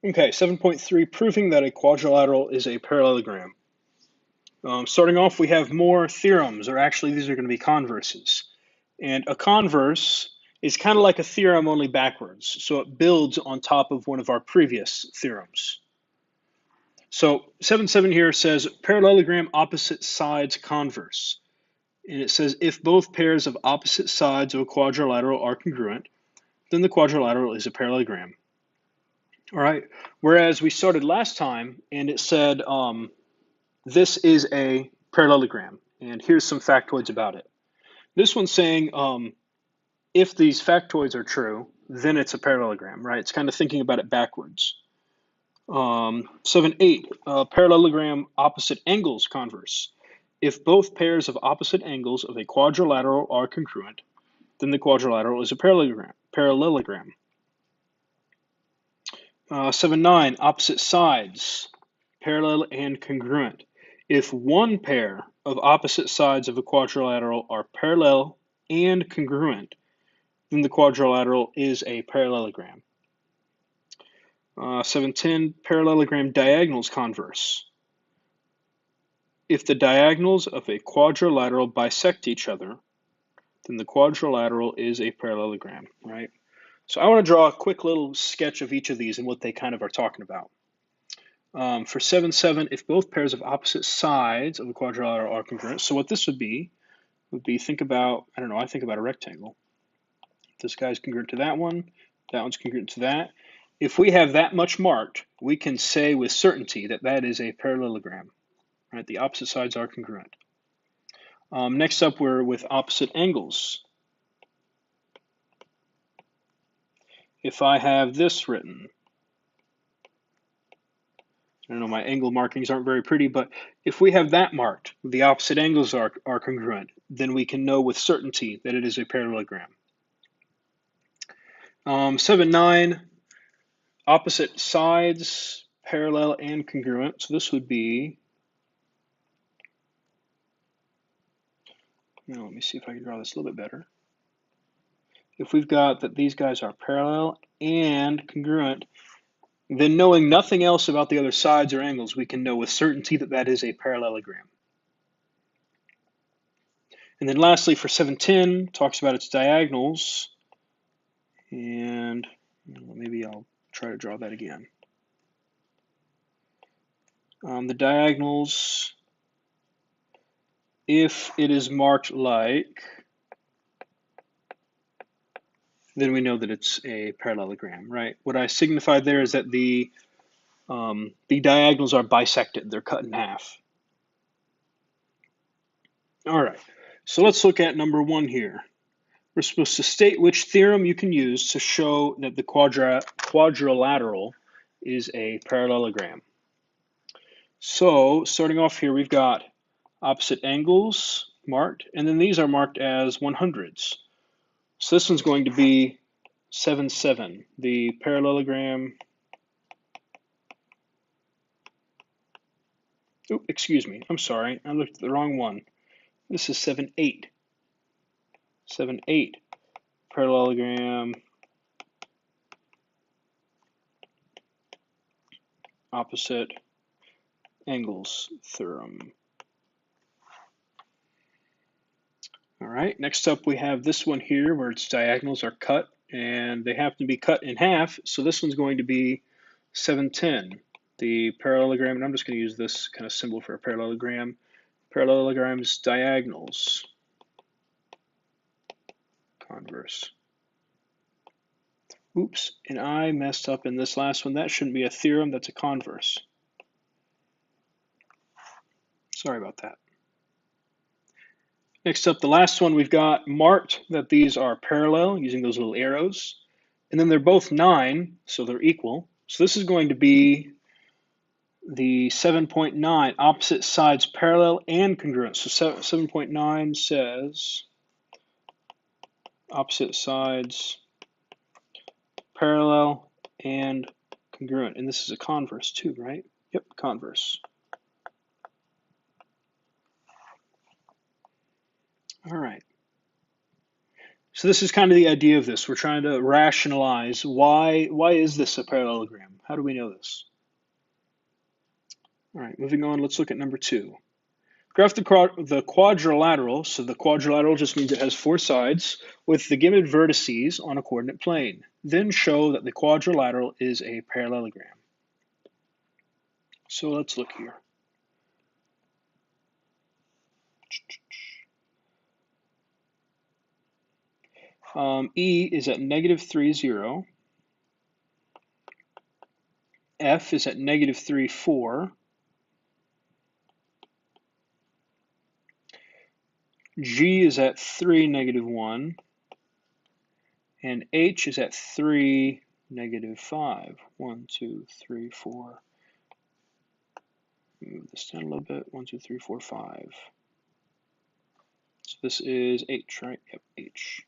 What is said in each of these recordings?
Okay, 7.3, proving that a quadrilateral is a parallelogram. Starting off, we have more theorems, or actually these are going to be converses. And a converse is kind of like a theorem only backwards, so it builds on top of one of our previous theorems. So 7.7 here says parallelogram opposite sides converse. And it says if both pairs of opposite sides of a quadrilateral are congruent, then the quadrilateral is a parallelogram. All right. Whereas we started last time and it said this is a parallelogram. And here's some factoids about it. This one's saying if these factoids are true, then it's a parallelogram, right? It's kind of thinking about it backwards. 7.8, parallelogram opposite angles converse. If both pairs of opposite angles of a quadrilateral are congruent, then the quadrilateral is a parallelogram. 7.9, opposite sides, parallel and congruent. If one pair of opposite sides of a quadrilateral are parallel and congruent, then the quadrilateral is a parallelogram. 7.10, parallelogram diagonals converse. If the diagonals of a quadrilateral bisect each other, then the quadrilateral is a parallelogram, right? So I want to draw a quick little sketch of each of these and what they kind of are talking about. For 7.7, if both pairs of opposite sides of a quadrilateral are congruent, so what this would be, think about, I don't know, I think about a rectangle. This guy's congruent to that one's congruent to that. If we have that much marked, we can say with certainty that that is a parallelogram, right? The opposite sides are congruent. Next up, we're with opposite angles. If I have this written, I know my angle markings aren't very pretty, but if we have that marked, the opposite angles are congruent, then we can know with certainty that it is a parallelogram. 7.9, opposite sides, parallel and congruent. So this would be, let me see if I can draw this a little bit better. If we've got that these guys are parallel and congruent, then knowing nothing else about the other sides or angles, we can know with certainty that that is a parallelogram. And then lastly, for 7.10, talks about its diagonals. And maybe I'll try to draw that again. The diagonals, if it is marked like, then we know that it's a parallelogram, right? What I signified there is that the diagonals are bisected. They're cut in half. All right, so let's look at number 1 here. We're supposed to state which theorem you can use to show that the quadrilateral is a parallelogram. So starting off here, we've got opposite angles marked, and then these are marked as 100s. So this one's going to be 7.7, the parallelogram. Oh, excuse me, I'm sorry, I looked at the wrong one. This is 7.8. 7.8, parallelogram opposite angles theorem. All right, next up we have this one here where its diagonals are cut and they happen to be cut in half. So this one's going to be 7.10, the parallelogram, and I'm just going to use this kind of symbol for a parallelogram. Parallelogram's diagonals, converse. Oops, and I messed up in this last one. That shouldn't be a theorem, that's a converse. Sorry about that. Next up, the last one, we've got marked that these are parallel using those little arrows. And then they're both 9, so they're equal. So this is going to be the 7.9, opposite sides parallel and congruent. So 7.9 says opposite sides parallel and congruent. And this is a converse too, right? Yep, converse. All right. So this is kind of the idea of this. We're trying to rationalize why is this a parallelogram? How do we know this? All right, moving on, let's look at number 2. Graph the quadrilateral, so the quadrilateral just means it has 4 sides, with the given vertices on a coordinate plane. Then show that the quadrilateral is a parallelogram. So let's look here. E is at -3, 0. F is at -3, 4. G is at 3, -1. And H is at 3, -5. 1, 2, 3, 4. Move this down a little bit. 1, 2, 3, 4, 5. So this is H, right? Yep, H.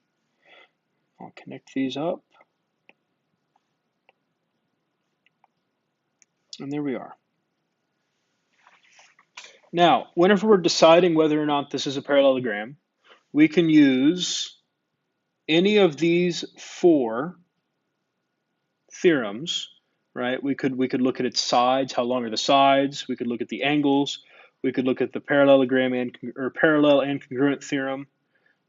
I'll connect these up. And there we are. Now, whenever we're deciding whether or not this is a parallelogram, we can use any of these 4 theorems, right? We could look at its sides, how long are the sides? We could look at the angles. We could look at the parallelogram or parallel and congruent theorem.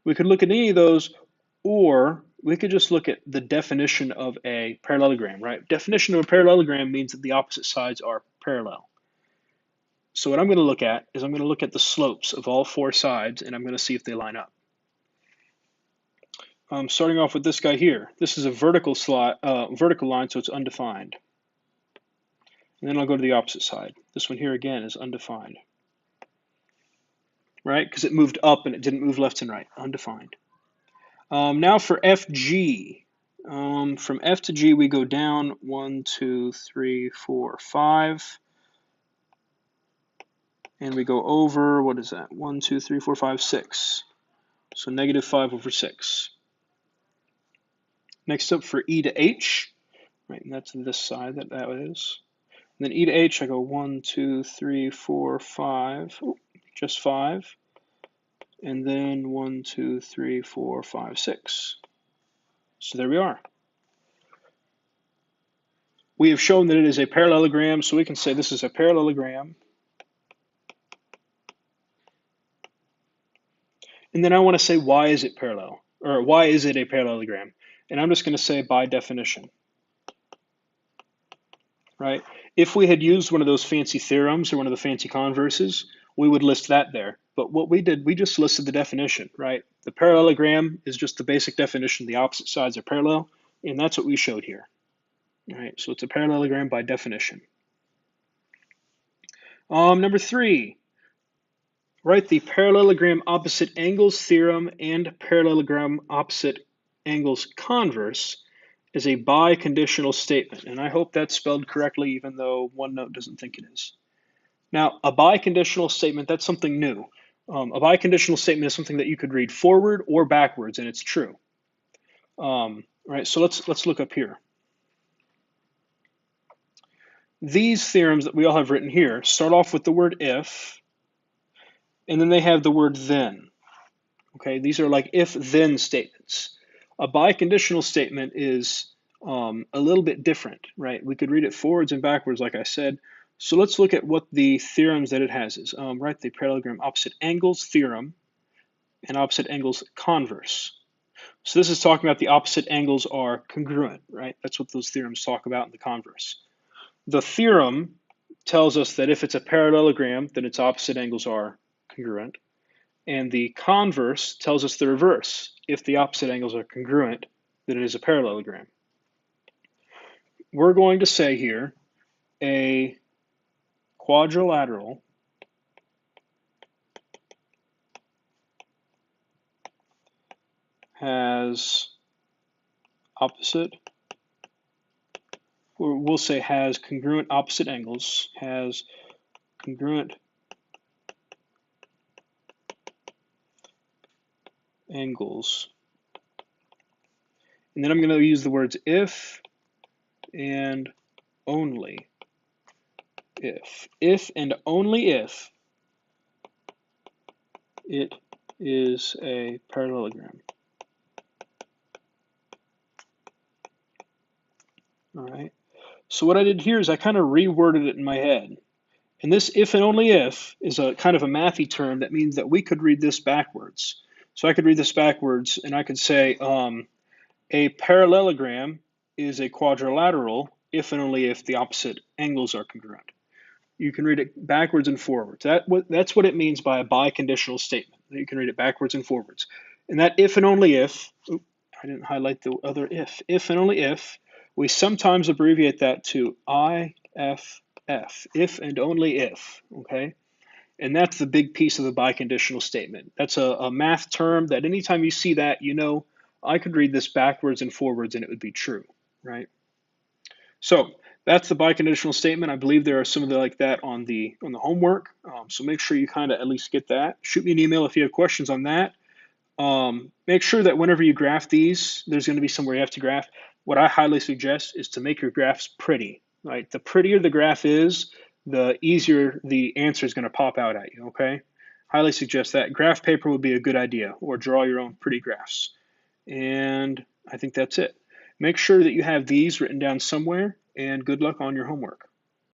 We could look at any of those, or we could just look at the definition of a parallelogram, right? Definition of a parallelogram means that the opposite sides are parallel. So what I'm going to look at is I'm going to look at the slopes of all 4 sides, and I'm going to see if they line up. Starting off with this guy here. This is a vertical line, so it's undefined. And then I'll go to the opposite side. This one here again is undefined, right? Because it moved up and it didn't move left and right. Undefined. Now for FG. From F to G we go down 1, 2, 3, 4, 5. And we go over, what is that? 1, 2, 3, 4, 5, 6. So -5 over 6. Next up for E to H, right, and that's this side that is. And then E to H, I go 1, 2, 3, 4, 5, just 5. And then 1, 2, 3, 4, 5, 6. So there we are. We have shown that it is a parallelogram, so we can say this is a parallelogram. And then I want to say, why is it parallel? Or why is it a parallelogram? And I'm just going to say by definition. Right? If we had used one of those fancy theorems or one of the fancy converses, we would list that there. But what we did, we just listed the definition, right? The parallelogram is just the basic definition. The opposite sides are parallel, and that's what we showed here. All right, so it's a parallelogram by definition. Number 3, write the parallelogram opposite angles theorem and parallelogram opposite angles converse is a biconditional statement, and I hope that's spelled correctly, even though OneNote doesn't think it is. Now, a biconditional statement, that's something new. A biconditional statement is something that you could read forward or backwards, and it's true. Right, so let's look up here. These theorems that we all have written here start off with the word if, and then they have the word then. Okay, these are like if-then statements. A biconditional statement is a little bit different, right? We could read it forwards and backwards, like I said. So let's look at what the theorems that it has is. Right, the parallelogram opposite angles theorem and opposite angles converse. So this is talking about the opposite angles are congruent, right? That's what those theorems talk about in the converse. The theorem tells us that if it's a parallelogram, then its opposite angles are congruent. And the converse tells us the reverse. If the opposite angles are congruent, then it is a parallelogram. We're going to say here a quadrilateral has opposite, or we'll say has congruent opposite angles, has congruent angles. And then I'm going to use the words if and only if. If and only if it is a parallelogram. All right. So what I did here is I kind of reworded it in my head. And this if and only if is a kind of a mathy term that means that we could read this backwards. So I could read this backwards and I could say a parallelogram is a quadrilateral if and only if the opposite angles are congruent. You can read it backwards and forwards. That's what it means by a biconditional statement. You can read it backwards and forwards. And that if and only if, I didn't highlight the other if and only if, we sometimes abbreviate that to IFF, if and only if, okay? And that's the big piece of the biconditional statement. That's a math term that anytime you see that, you know, I could read this backwards and forwards and it would be true, right? So that's the biconditional statement. I believe there are some of the like that on the homework. So make sure you kind of at least get that. Shoot me an email if you have questions on that. Make sure that whenever you graph these, there's going to be somewhere you have to graph. What I highly suggest is to make your graphs pretty. Right, the prettier the graph is, the easier the answer is going to pop out at you. Okay, highly suggest that. Graph paper would be a good idea, or draw your own pretty graphs. And I think that's it. Make sure that you have these written down somewhere, and good luck on your homework.